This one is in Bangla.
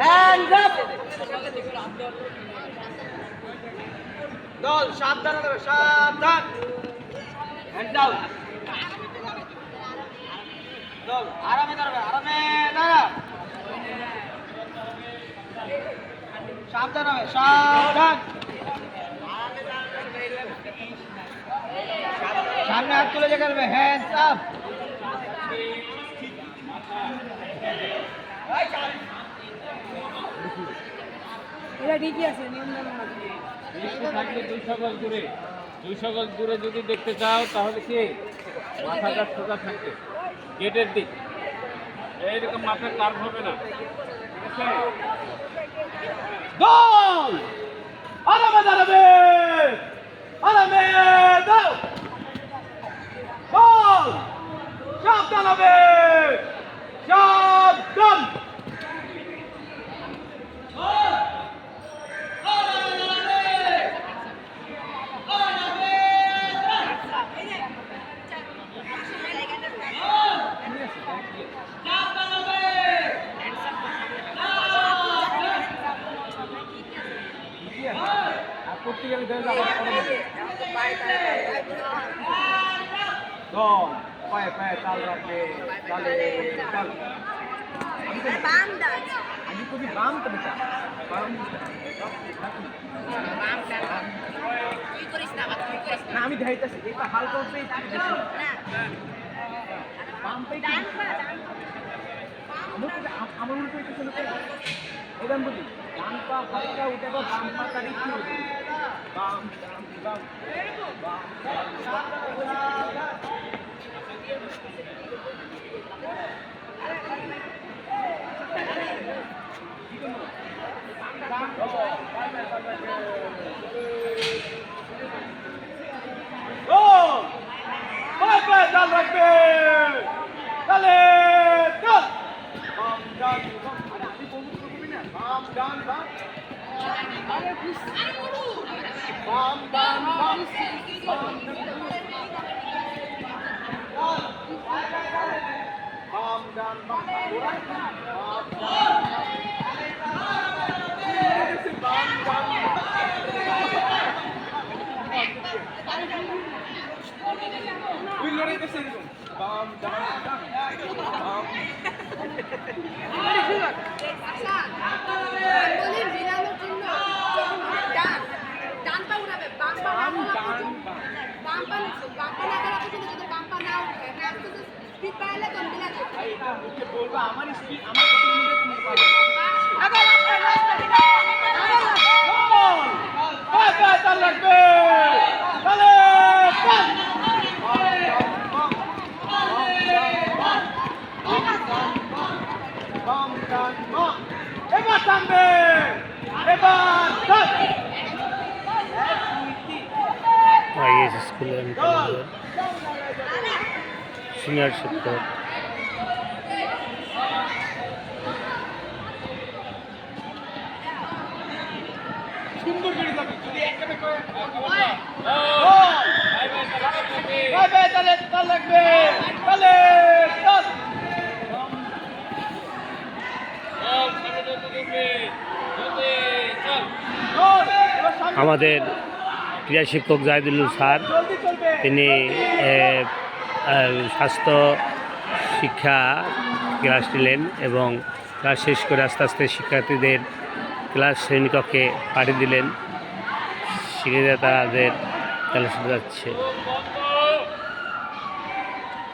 হ্যান্ডস আপ দল সাবধান হবে সাবধান হ্যান্ড ডাউন দল আরামে দাঁড়াবে আরামে দাঁড়া সাবধান হবে সাবধান সামনে হাত তুলে যে করবে হ্যান্ডস আপ এটা ঠিকই আছে নিয়ম থাকলে দুই সকল দূরে যদি দেখতে চাও তাহলে কি মাথাটা সোজা থাকবে গেটের দিক এইরকম মাথার কার্ভ হবে না ঠিক আছে গোল আরামে দাঁড়াবে আরামে দাও গোল সাবধান হবে সাবধান করতে গেলে পায়ে পায়ে তাল রাখবে তালে তাল আমি খুবই বাম তো বেটা না আমি দেখাইতেছি এটা হালকা উঠে আমার মনে করতেছে এরকম বলি ডান পা হালকা উঠে বাম পা তারি কি হবে বাম বাম বাম ডান রাখবে তাহলে ডান বাম ডান বাম ডান বাম বাম ডান বাম বাম ডান বাম বাম আমার স্পিড আমার লাগবে এবার থামবে এবার আইএস স্কুলের সিনিয়র শিক্ষক সুন্দর করে যাবে যদি একটাতে করে তাহলে তাল লাগবে তাহলে তাল আমাদের ক্রীড়া শিক্ষক জাহিদুল স্যার তিনি স্বাস্থ্য শিক্ষা ক্লাস নিলেন এবং ক্লাস শেষ করে আস্তে আস্তে শিক্ষার্থীদের ক্লাস শ্রেণীকক্ষে পাঠিয়ে দিলেন শিক্ষার্থীরা তাদের ক্লাসে যাচ্ছে।